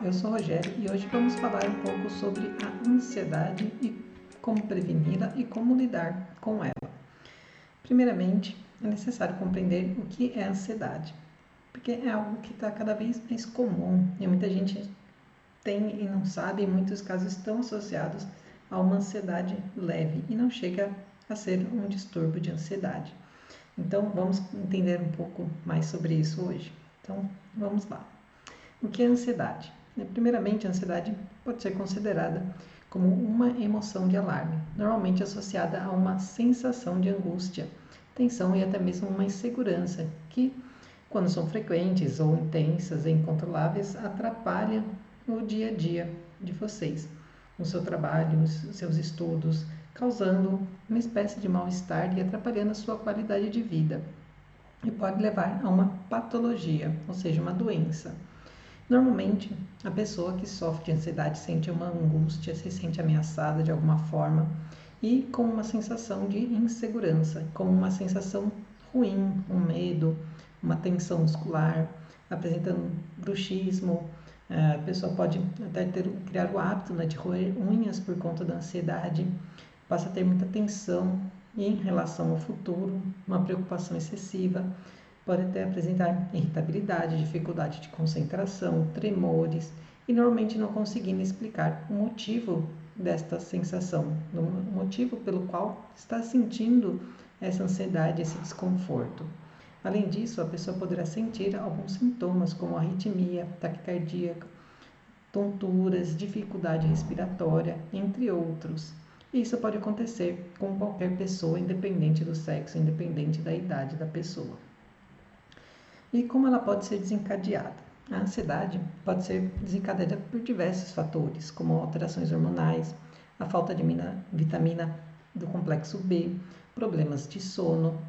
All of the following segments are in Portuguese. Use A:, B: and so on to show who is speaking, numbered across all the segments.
A: eu sou Rogério e hoje vamos falar um pouco sobre a ansiedade e como preveni-la e como lidar com ela. Primeiramente, é necessário compreender o que é ansiedade, porque é algo que está cada vez mais comum e muita gente tem e não sabe, e muitos casos estão associados a uma ansiedade leve e não chega a ser um distúrbio de ansiedade. Então, vamos entender um pouco mais sobre isso hoje. Então, vamos lá. O que é ansiedade? Primeiramente, a ansiedade pode ser considerada como uma emoção de alarme, normalmente associada a uma sensação de angústia, tensão e até mesmo uma insegurança que, quando são frequentes ou intensas e incontroláveis, atrapalham o dia a dia de vocês, no seu trabalho, nos seus estudos, causando uma espécie de mal-estar e atrapalhando a sua qualidade de vida. E pode levar a uma patologia, ou seja, uma doença. Normalmente, a pessoa que sofre de ansiedade sente uma angústia, se sente ameaçada de alguma forma e com uma sensação de insegurança, com uma sensação ruim, um medo, uma tensão muscular, apresentando bruxismo. A pessoa pode até criar o hábito, né, de roer unhas por conta da ansiedade, passa a ter muita tensão em relação ao futuro, uma preocupação excessiva. Pode até apresentar irritabilidade, dificuldade de concentração, tremores e normalmente não conseguindo explicar o motivo desta sensação, o motivo pelo qual está sentindo essa ansiedade, esse desconforto. Além disso, a pessoa poderá sentir alguns sintomas como arritmia, taquicardia, tonturas, dificuldade respiratória, entre outros. Isso pode acontecer com qualquer pessoa, independente do sexo, independente da idade da pessoa. E como ela pode ser desencadeada? A ansiedade pode ser desencadeada por diversos fatores, como alterações hormonais, a falta de vitamina do complexo B, problemas de sono,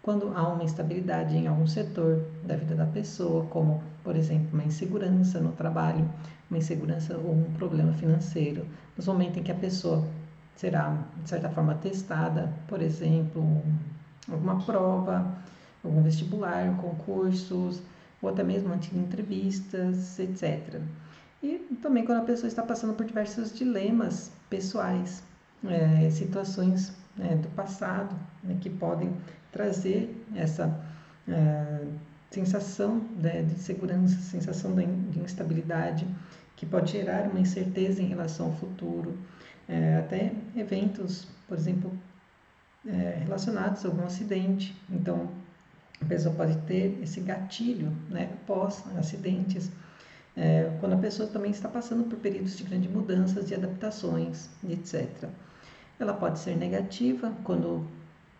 A: quando há uma instabilidade em algum setor da vida da pessoa, como, por exemplo, uma insegurança no trabalho, uma insegurança ou um problema financeiro, nos momentos em que a pessoa será, de certa forma, testada, por exemplo, alguma prova, algum vestibular, concursos, ou até mesmo entrevistas, etc. E também quando a pessoa está passando por diversos dilemas pessoais, situações do passado, né, que podem trazer essa sensação, né, de insegurança, sensação de instabilidade, que pode gerar uma incerteza em relação ao futuro, até eventos, por exemplo, relacionados a algum acidente. Então, a pessoa pode ter esse gatilho, né, pós-acidentes, quando a pessoa também está passando por períodos de grandes mudanças e adaptações, etc. Ela pode ser negativa quando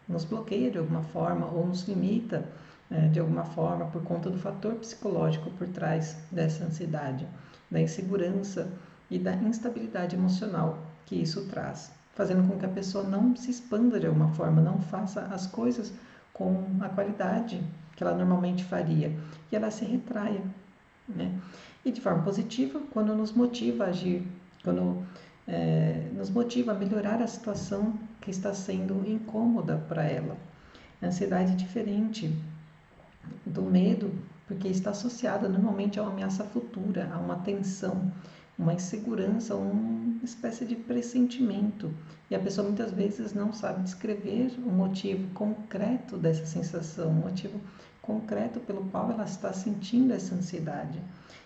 A: nos bloqueia de alguma forma ou nos limita de alguma forma por conta do fator psicológico por trás dessa ansiedade, da insegurança e da instabilidade emocional que isso traz, fazendo com que a pessoa não se expanda de alguma forma, não faça as coisas com a qualidade que ela normalmente faria e ela se retraia, né? E de forma positiva, quando nos motiva a agir, quando nos motiva a melhorar a situação que está sendo incômoda para ela. A ansiedade é diferente do medo, porque está associada normalmente a uma ameaça futura, a uma tensão, uma insegurança, uma espécie de pressentimento. E a pessoa muitas vezes não sabe descrever o motivo concreto dessa sensação, o motivo concreto pelo qual ela está sentindo essa ansiedade.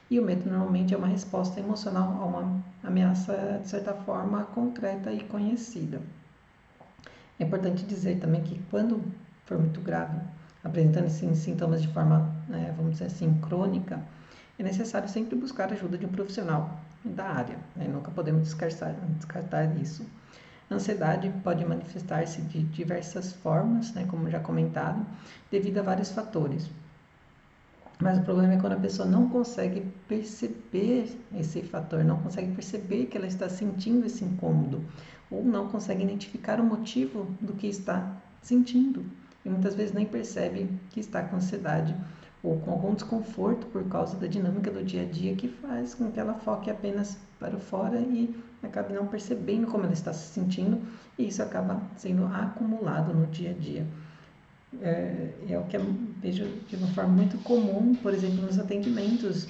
A: E o medo normalmente é uma resposta emocional a uma ameaça, de certa forma, concreta e conhecida. É importante dizer também que quando for muito grave, apresentando esses sintomas de forma, vamos dizer assim, crônica, é necessário sempre buscar a ajuda de um profissional da área, né? Nunca podemos descartar isso. A ansiedade pode manifestar-se de diversas formas, né, como já comentado, devido a vários fatores. Mas o problema é quando a pessoa não consegue perceber esse fator, não consegue perceber que ela está sentindo esse incômodo, ou não consegue identificar o motivo do que está sentindo. E muitas vezes nem percebe que está com ansiedade ou com algum desconforto por causa da dinâmica do dia a dia que faz com que ela foque apenas para o fora e acabe não percebendo como ela está se sentindo, e isso acaba sendo acumulado no dia a dia. É o que eu vejo de uma forma muito comum, por exemplo, nos atendimentos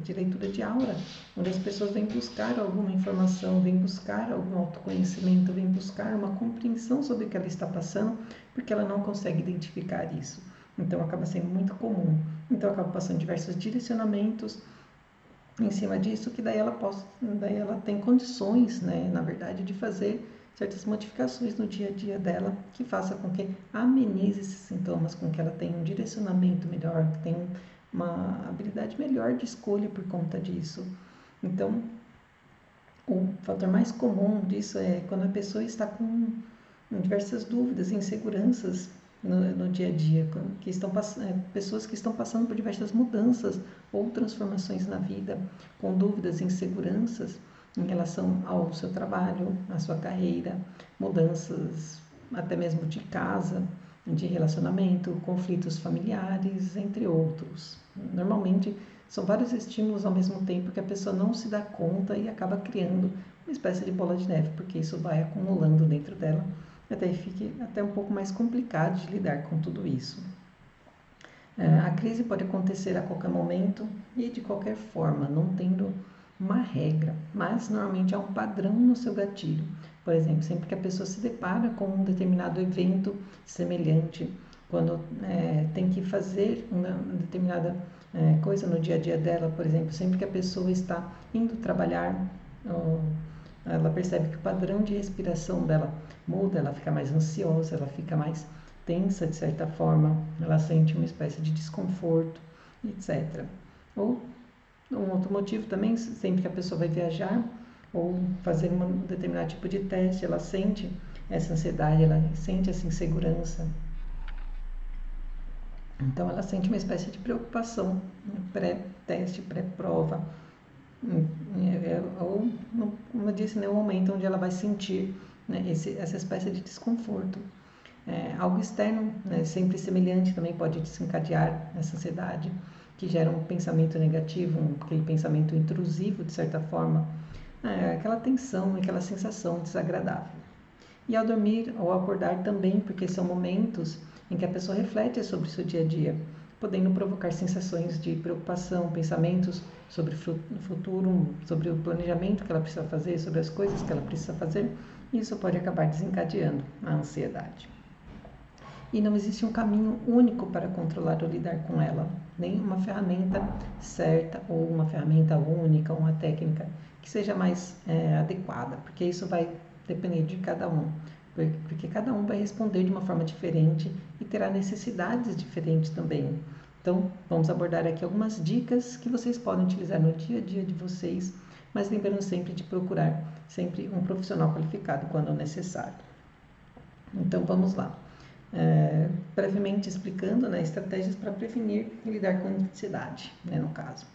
A: de leitura de aura, onde as pessoas vêm buscar alguma informação, vêm buscar algum autoconhecimento, vêm buscar uma compreensão sobre o que ela está passando, porque ela não consegue identificar isso. Então, acaba sendo muito comum. Então, acaba passando diversos direcionamentos em cima disso, que daí ela tem condições, né, na verdade, de fazer certas modificações no dia a dia dela, que faça com que amenize esses sintomas, com que ela tenha um direcionamento melhor, que tenha uma habilidade melhor de escolha por conta disso. Então, o fator mais comum disso é quando a pessoa está com diversas dúvidas, inseguranças no dia a dia, que estão pessoas que estão passando por diversas mudanças ou transformações na vida, com dúvidas e inseguranças em relação ao seu trabalho, à sua carreira, mudanças até mesmo de casa, de relacionamento, conflitos familiares, entre outros. Normalmente são vários estímulos ao mesmo tempo que a pessoa não se dá conta e acaba criando uma espécie de bola de neve, porque isso vai acumulando dentro dela, até fique até um pouco mais complicado de lidar com tudo isso. A crise pode acontecer a qualquer momento e de qualquer forma, não tendo uma regra, mas normalmente há um padrão no seu gatilho. Por exemplo, sempre que a pessoa se depara com um determinado evento semelhante, quando tem que fazer uma determinada coisa no dia a dia dela, por exemplo, sempre que a pessoa está indo trabalhar, ela percebe que o padrão de respiração dela muda, ela fica mais ansiosa, ela fica mais tensa de certa forma, ela sente uma espécie de desconforto, etc. Ou um outro motivo também, sempre que a pessoa vai viajar ou fazer um determinado tipo de teste, ela sente essa ansiedade, ela sente essa insegurança. Então ela sente uma espécie de preocupação pré-teste, pré-prova, ou, como eu disse, no momento onde ela vai sentir, né, essa espécie de desconforto. Algo externo, né, sempre semelhante, também pode desencadear essa ansiedade, que gera um pensamento negativo, aquele pensamento intrusivo, de certa forma, aquela tensão, aquela sensação desagradável. E ao dormir ou acordar também, porque são momentos em que a pessoa reflete sobre o seu dia a dia, podendo provocar sensações de preocupação, pensamentos sobre o futuro, sobre o planejamento que ela precisa fazer, sobre as coisas que ela precisa fazer, e isso pode acabar desencadeando a ansiedade. E não existe um caminho único para controlar ou lidar com ela, nem uma ferramenta certa ou uma ferramenta única, uma técnica que seja mais adequada, porque isso vai depender de cada um, porque cada um vai responder de uma forma diferente e terá necessidades diferentes também. Então, vamos abordar aqui algumas dicas que vocês podem utilizar no dia a dia de vocês, mas lembrando sempre de procurar sempre um profissional qualificado quando necessário. Então, vamos lá. Brevemente explicando, né, estratégias para prevenir e lidar com a ansiedade, né, no caso.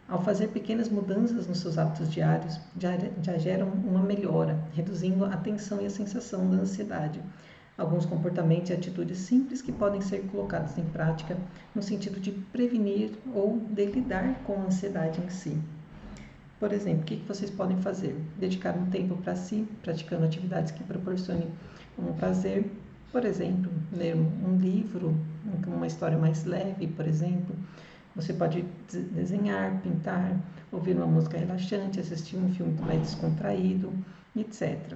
A: Ao fazer pequenas mudanças nos seus hábitos diários, já geram uma melhora, reduzindo a tensão e a sensação da ansiedade. Alguns comportamentos e atitudes simples que podem ser colocados em prática no sentido de prevenir ou de lidar com a ansiedade em si. Por exemplo, o que vocês podem fazer? Dedicar um tempo para si, praticando atividades que proporcionem um prazer. Por exemplo, ler um livro, uma história mais leve, por exemplo. Você pode desenhar, pintar, ouvir uma música relaxante, assistir um filme mais descontraído, etc.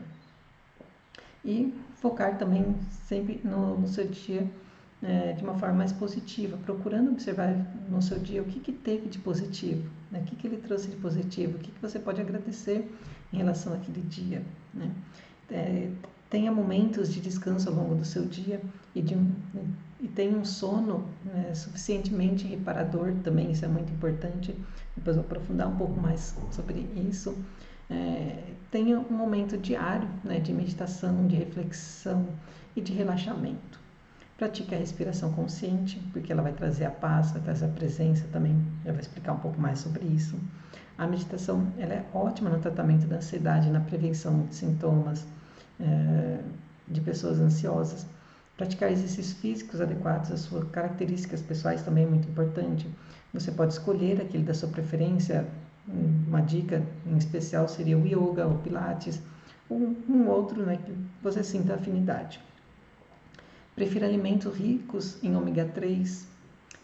A: E focar também sempre no seu dia de uma forma mais positiva, procurando observar no seu dia o que teve de positivo, né? O que ele trouxe de positivo, o que você pode agradecer em relação àquele dia, né? Tenha momentos de descanso ao longo do seu dia e tenha um sono suficientemente reparador também, isso é muito importante. Depois vou aprofundar um pouco mais sobre isso. Tenha um momento diário, né, de meditação, de reflexão e de relaxamento. Pratique a respiração consciente, porque ela vai trazer a paz, vai trazer a presença também. Eu vou explicar um pouco mais sobre isso. A meditação ela é ótima no tratamento da ansiedade, na prevenção de sintomas de pessoas ansiosas. Praticar exercícios físicos adequados às suas características pessoais também é muito importante. Você pode escolher aquele da sua preferência. Uma dica em especial seria o yoga, o pilates, ou um outro, né, que você sinta afinidade. Prefira alimentos ricos em ômega 3,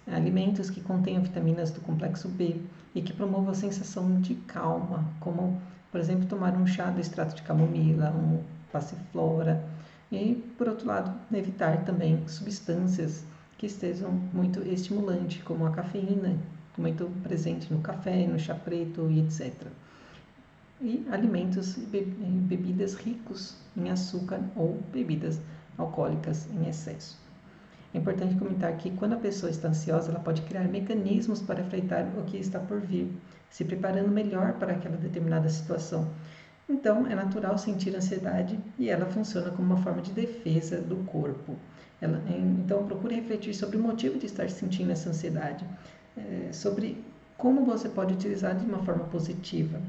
A: alimentos que contenham vitaminas do complexo B e que promovam a sensação de calma, como, por exemplo, tomar um chá do extrato de camomila, um passiflora. E, por outro lado, evitar também substâncias que estejam muito estimulantes, como a cafeína, muito presente no café, no chá preto e etc. E alimentos e bebidas ricos em açúcar ou bebidas alcoólicas em excesso. É importante comentar que quando a pessoa está ansiosa, ela pode criar mecanismos para enfrentar o que está por vir, se preparando melhor para aquela determinada situação. Então, é natural sentir ansiedade e ela funciona como uma forma de defesa do corpo. Então, procure refletir sobre o motivo de estar sentindo essa ansiedade, sobre como você pode utilizar de uma forma positiva.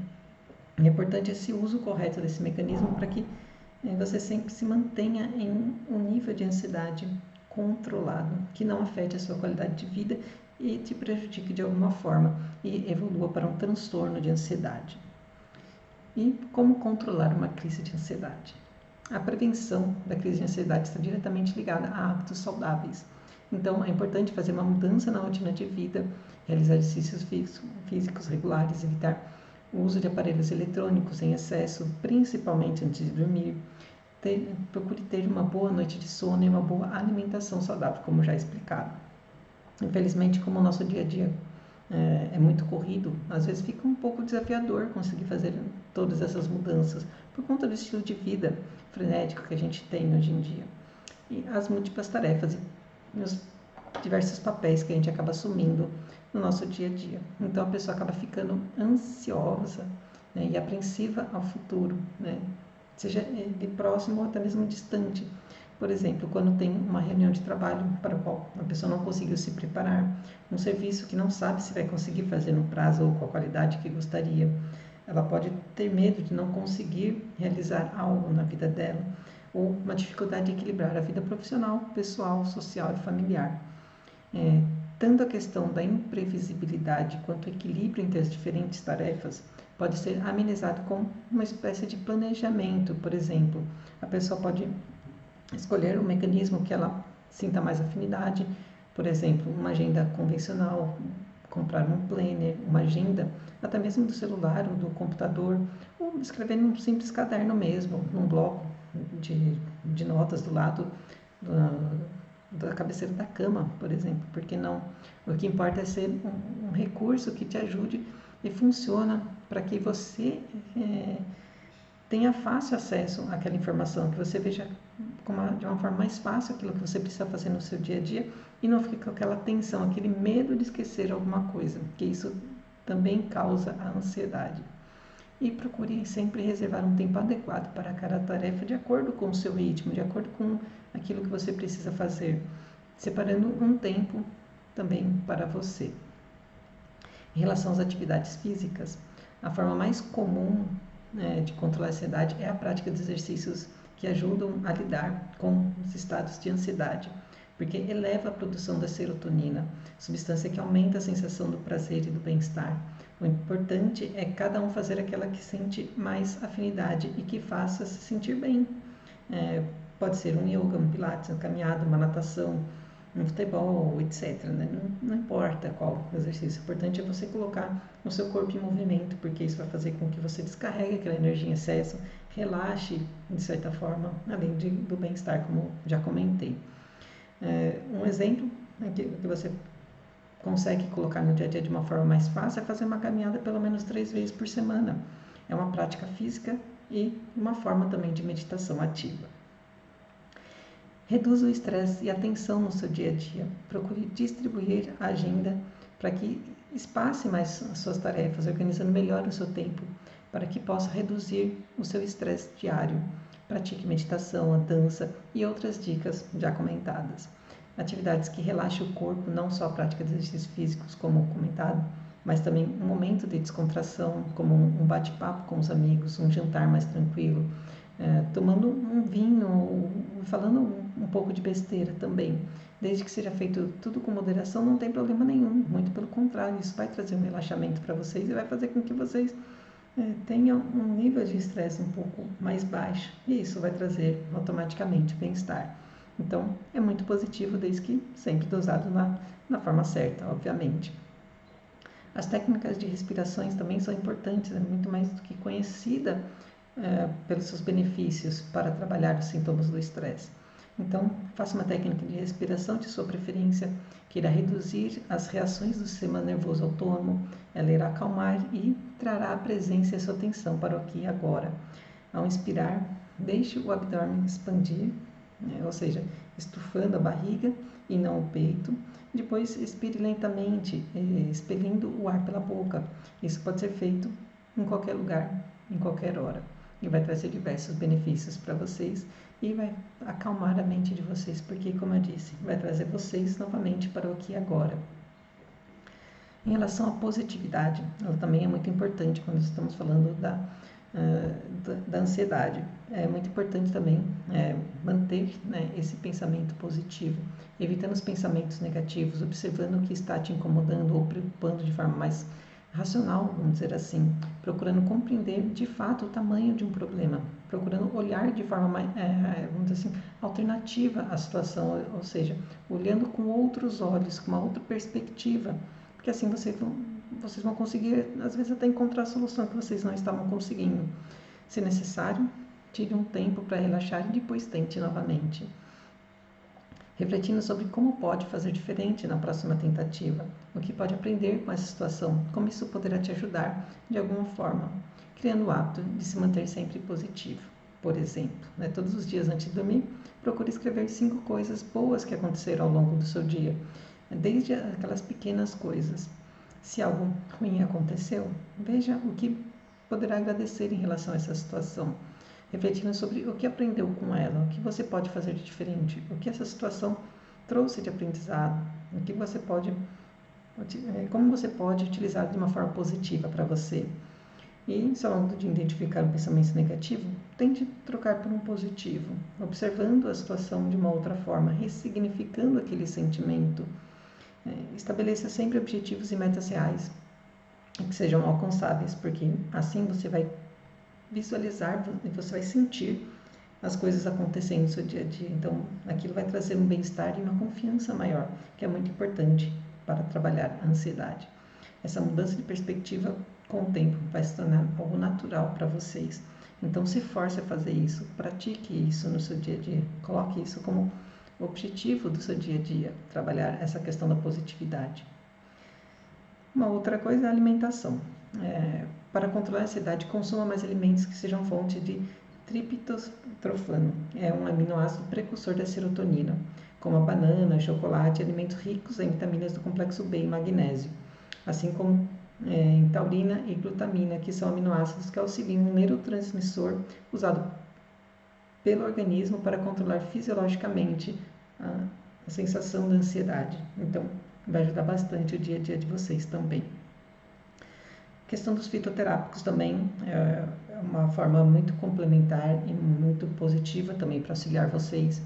A: É importante esse uso correto desse mecanismo para que você sempre se mantenha em um nível de ansiedade controlado, que não afete a sua qualidade de vida e te prejudique de alguma forma e evolua para um transtorno de ansiedade. E como controlar uma crise de ansiedade? A prevenção da crise de ansiedade está diretamente ligada a hábitos saudáveis. Então, é importante fazer uma mudança na rotina de vida, realizar exercícios físicos regulares, evitar o uso de aparelhos eletrônicos em excesso, principalmente antes de dormir. Procure ter uma boa noite de sono e uma boa alimentação saudável, como já explicado. Infelizmente, como o nosso dia a dia é muito corrido, às vezes fica um pouco desafiador conseguir fazer todas essas mudanças por conta do estilo de vida frenético que a gente tem hoje em dia. E as múltiplas tarefas e os diversos papéis que a gente acaba assumindo no nosso dia a dia. Então a pessoa acaba ficando ansiosa, né, e apreensiva ao futuro, né, seja de próximo ou até mesmo distante. Por exemplo, quando tem uma reunião de trabalho para a qual a pessoa não conseguiu se preparar, um serviço que não sabe se vai conseguir fazer no prazo ou com a qualidade que gostaria, ela pode ter medo de não conseguir realizar algo na vida dela, ou uma dificuldade de equilibrar a vida profissional, pessoal, social e familiar. Tanto a questão da imprevisibilidade quanto o equilíbrio entre as diferentes tarefas pode ser amenizado com uma espécie de planejamento. Por exemplo, a pessoa pode escolher um mecanismo que ela sinta mais afinidade, por exemplo, uma agenda convencional, comprar um planner, uma agenda, até mesmo do celular ou do computador, ou escrever num simples caderno mesmo, num bloco de notas do lado da cabeceira da cama, por exemplo, porque não? O que importa é ser um recurso que te ajude e funciona para que você tenha fácil acesso àquela informação, que você veja de uma forma mais fácil aquilo que você precisa fazer no seu dia a dia e não fique com aquela tensão, aquele medo de esquecer alguma coisa, que isso também causa a ansiedade. E procure sempre reservar um tempo adequado para cada tarefa de acordo com o seu ritmo, de acordo com aquilo que você precisa fazer, separando um tempo também para você. Em relação às atividades físicas, a forma mais comum de controlar a ansiedade é a prática de exercícios que ajudam a lidar com os estados de ansiedade, porque eleva a produção da serotonina, substância que aumenta a sensação do prazer e do bem-estar. O importante é cada um fazer aquela que sente mais afinidade e que faça se sentir bem. Pode ser um yoga, um pilates, uma caminhada, uma natação, um futebol, etc. Né? Não importa qual exercício, o importante é você colocar o seu corpo em movimento, porque isso vai fazer com que você descarregue aquela energia em excesso, relaxe de certa forma, além do bem-estar, como já comentei. Um exemplo que você consegue colocar no dia a dia de uma forma mais fácil é fazer uma caminhada pelo menos 3 vezes por semana. É uma prática física e uma forma também de meditação ativa. Reduza o estresse e a tensão no seu dia a dia. Procure distribuir a agenda para que espace mais as suas tarefas, organizando melhor o seu tempo, para que possa reduzir o seu estresse diário. Pratique meditação, a dança e outras dicas já comentadas. Atividades que relaxem o corpo, não só a prática de exercícios físicos, como comentado, mas também um momento de descontração, como um bate-papo com os amigos, um jantar mais tranquilo, tomando um vinho, falando um pouco de besteira também. Desde que seja feito tudo com moderação, não tem problema nenhum. Muito pelo contrário, isso vai trazer um relaxamento para vocês e vai fazer com que vocês tenham um nível de estresse um pouco mais baixo. E isso vai trazer automaticamente bem-estar. Então, é muito positivo, desde que sempre dosado na forma certa, obviamente. As técnicas de respirações também são importantes, é muito mais do que conhecida pelos seus benefícios para trabalhar os sintomas do estresse. Então, faça uma técnica de respiração de sua preferência, que irá reduzir as reações do sistema nervoso autônomo, ela irá acalmar e trará a presença e a sua atenção para o aqui e agora. Ao inspirar, deixe o abdômen expandir, ou seja, estufando a barriga e não o peito. Depois, expire lentamente, expelindo o ar pela boca. Isso pode ser feito em qualquer lugar, em qualquer hora. E vai trazer diversos benefícios para vocês e vai acalmar a mente de vocês, porque, como eu disse, vai trazer vocês novamente para o aqui e agora. Em relação à positividade, ela também é muito importante quando estamos falando da ansiedade. É muito importante também manter, né, esse pensamento positivo, evitando os pensamentos negativos, observando o que está te incomodando ou preocupando de forma mais racional, vamos dizer assim, procurando compreender de fato o tamanho de um problema, procurando olhar de forma mais, vamos dizer assim, alternativa à situação, ou seja, olhando com outros olhos, com uma outra perspectiva, porque assim vocês vão conseguir, às vezes, até encontrar a solução que vocês não estavam conseguindo. Se necessário, tire um tempo para relaxar e depois tente novamente. Refletindo sobre como pode fazer diferente na próxima tentativa, o que pode aprender com essa situação, como isso poderá te ajudar de alguma forma, criando o hábito de se manter sempre positivo. Por exemplo, todos os dias antes de dormir, procure escrever 5 coisas boas que aconteceram ao longo do seu dia, desde aquelas pequenas coisas. Se algo ruim aconteceu, veja o que poderá agradecer em relação a essa situação, refletindo sobre o que aprendeu com ela, o que você pode fazer de diferente, o que essa situação trouxe de aprendizado, o que você pode, como você pode utilizar de uma forma positiva para você. E, se ao longo do dia identificar um pensamento negativo, tente trocar por um positivo, observando a situação de uma outra forma, ressignificando aquele sentimento. Estabeleça sempre objetivos e metas reais que sejam alcançáveis, porque assim você vai visualizar e você vai sentir as coisas acontecendo no seu dia a dia. Então, aquilo vai trazer um bem-estar e uma confiança maior, que é muito importante para trabalhar a ansiedade. Essa mudança de perspectiva, com o tempo, vai se tornar algo natural para vocês. Então, se force a fazer isso, pratique isso no seu dia a dia, coloque isso como objetivo do seu dia a dia, trabalhar essa questão da positividade. Uma outra coisa é a alimentação. Para controlar a ansiedade, consuma mais alimentos que sejam fonte de triptofano, é um aminoácido precursor da serotonina, como a banana, chocolate e alimentos ricos em vitaminas do complexo B e magnésio, assim como em taurina e glutamina, que são aminoácidos que auxiliam no neurotransmissor usado pelo organismo para controlar fisiologicamente a sensação da ansiedade. Então, vai ajudar bastante o dia a dia de vocês também. A questão dos fitoterápicos também é uma forma muito complementar e muito positiva também para auxiliar vocês.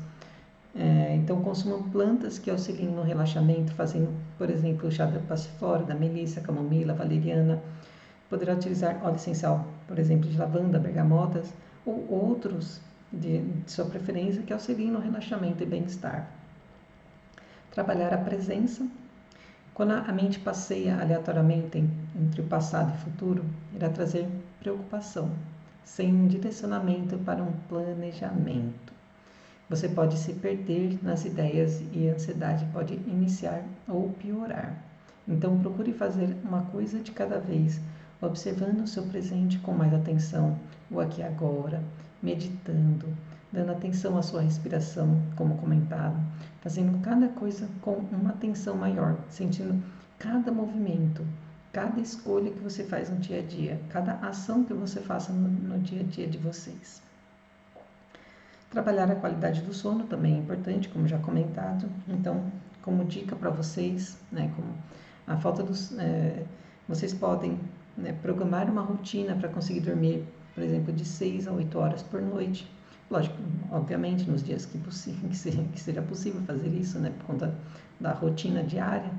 A: Então, consumam plantas que auxiliem no relaxamento, fazendo, por exemplo, o chá da passiflora, da melissa, camomila, valeriana. Poderá utilizar óleo essencial, por exemplo, de lavanda, bergamotas, ou outros de sua preferência que auxiliem no relaxamento e bem-estar. Trabalhar a presença. Quando a mente passeia aleatoriamente entre o passado e o futuro, irá trazer preocupação, sem um direcionamento para um planejamento. Você pode se perder nas ideias e a ansiedade pode iniciar ou piorar. Então, procure fazer uma coisa de cada vez, observando o seu presente com mais atenção, o aqui e agora, meditando, dando atenção à sua respiração, como comentado, fazendo cada coisa com uma atenção maior, sentindo cada movimento, cada escolha que você faz no dia a dia, cada ação que você faça no dia a dia de vocês. Trabalhar a qualidade do sono também é importante, como já comentado. Então, como dica para vocês, como a falta dos... vocês podem programar uma rotina para conseguir dormir, por exemplo, de 6 a 8 horas por noite. Lógico, obviamente, nos dias que seja possível fazer isso, por conta da rotina diária,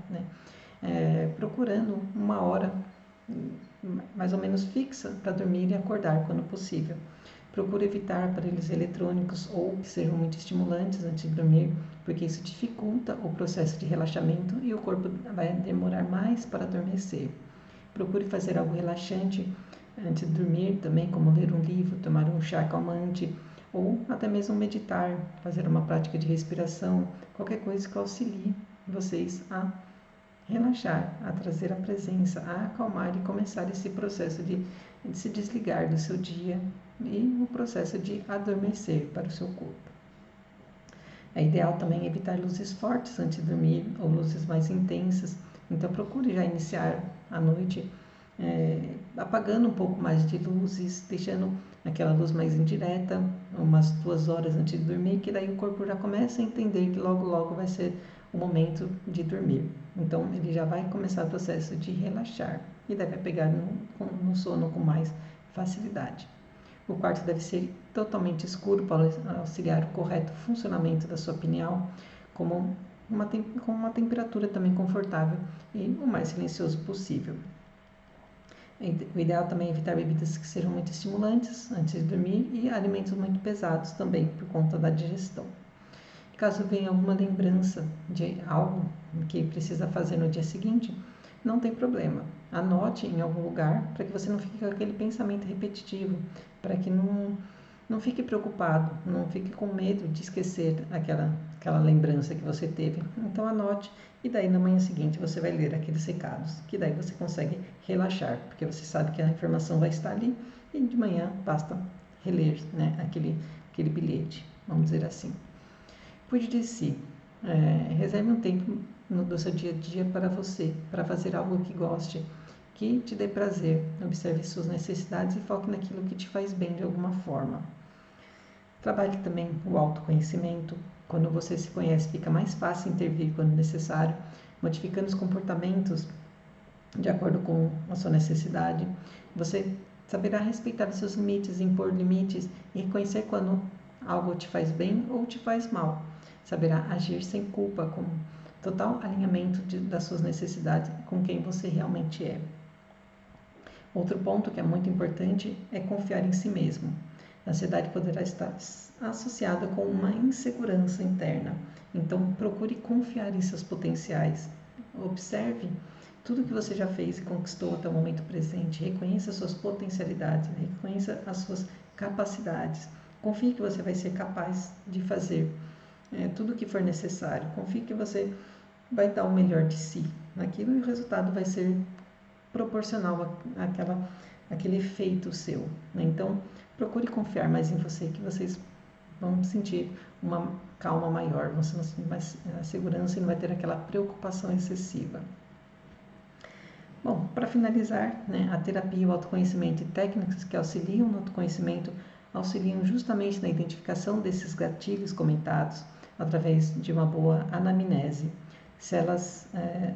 A: procurando uma hora mais ou menos fixa para dormir e acordar quando possível. Procure evitar aparelhos eletrônicos ou que sejam muito estimulantes antes de dormir, porque isso dificulta o processo de relaxamento e o corpo vai demorar mais para adormecer. Procure fazer algo relaxante antes de dormir também, como ler um livro, tomar um chá calmante ou até mesmo meditar, fazer uma prática de respiração, qualquer coisa que auxilie vocês a relaxar, a trazer a presença, a acalmar e começar esse processo de se desligar do seu dia e o processo de adormecer para o seu corpo. É ideal também evitar luzes fortes antes de dormir ou luzes mais intensas, então procure já iniciar a noite apagando um pouco mais de luzes, deixando aquela luz mais indireta, umas 2 horas antes de dormir, que daí o corpo já começa a entender que logo logo vai ser o momento de dormir. Então ele já vai começar o processo de relaxar e deve pegar no sono com mais facilidade. O quarto deve ser totalmente escuro para auxiliar o correto funcionamento da sua pineal, com uma temperatura também confortável e o mais silencioso possível. O ideal também é evitar bebidas que sejam muito estimulantes antes de dormir e alimentos muito pesados também, por conta da digestão. Caso venha alguma lembrança de algo que precisa fazer no dia seguinte, não tem problema. Anote em algum lugar para que você não fique com aquele pensamento repetitivo, para que não fique preocupado, não fique com medo de esquecer aquela lembrança que você teve. Então anote e daí na manhã seguinte você vai ler aqueles recados, que daí você consegue relaxar, porque você sabe que a informação vai estar ali e de manhã basta reler, né, aquele bilhete, vamos dizer assim. Cuide de si, reserve um tempo do seu dia a dia para você, para fazer algo que goste, que te dê prazer. Observe suas necessidades e foque naquilo que te faz bem de alguma forma. Trabalhe também o autoconhecimento. Quando você se conhece, fica mais fácil intervir quando necessário, modificando os comportamentos de acordo com a sua necessidade. Você saberá respeitar os seus limites, impor limites e reconhecer quando algo te faz bem ou te faz mal. Saberá agir sem culpa, com total alinhamento das suas necessidades com quem você realmente é. Outro ponto que é muito importante é confiar em si mesmo. A ansiedade poderá estar associada com uma insegurança interna, então procure confiar em seus potenciais. Observe tudo que você já fez e conquistou até o momento presente, reconheça as suas potencialidades, reconheça as suas capacidades. Confie que você vai ser capaz de fazer tudo o que for necessário. Confie que você vai dar o melhor de si naquilo e o resultado vai ser proporcional àquele efeito seu, né? Então, procure confiar mais em você, que vocês vão sentir uma calma maior, vão sentir mais segurança e não vai ter aquela preocupação excessiva. Bom, para finalizar, né, a terapia, o autoconhecimento e técnicas que auxiliam no autoconhecimento auxiliam justamente na identificação desses gatilhos comentados através de uma boa anamnese. Se elas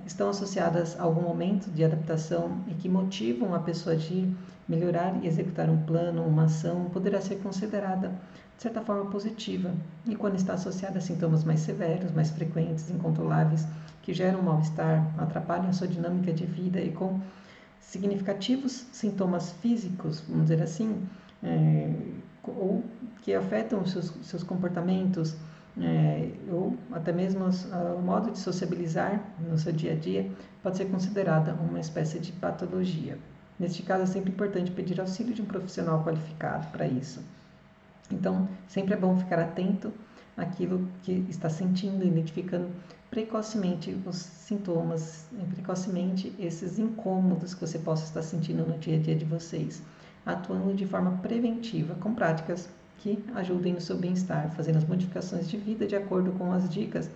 A: estão associadas a algum momento de adaptação e que motivam a pessoa a agir, melhorar e executar um plano, uma ação, poderá ser considerada, de certa forma, positiva. E quando está associada a sintomas mais severos, mais frequentes, incontroláveis, que geram mal-estar, atrapalham a sua dinâmica de vida e com significativos sintomas físicos, vamos dizer assim, ou que afetam os seus comportamentos, ou até mesmo o modo de sociabilizar no seu dia a dia, pode ser considerada uma espécie de patologia. Neste caso, é sempre importante pedir auxílio de um profissional qualificado para isso. Então, sempre é bom ficar atento àquilo que está sentindo, identificando precocemente os sintomas, precocemente esses incômodos que você possa estar sentindo no dia a dia de vocês, atuando de forma preventiva, com práticas que ajudem no seu bem-estar, fazendo as modificações de vida de acordo com as dicas,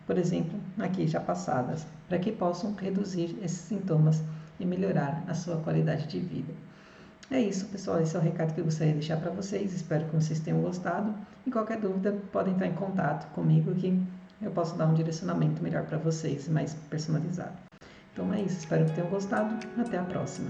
A: por exemplo, aqui já passadas, para que possam reduzir esses sintomas e melhorar a sua qualidade de vida. É isso, pessoal, esse é o recado que eu gostaria de deixar para vocês, espero que vocês tenham gostado e qualquer dúvida podem entrar em contato comigo que eu posso dar um direcionamento melhor para vocês, mais personalizado. Então é isso, espero que tenham gostado, até a próxima.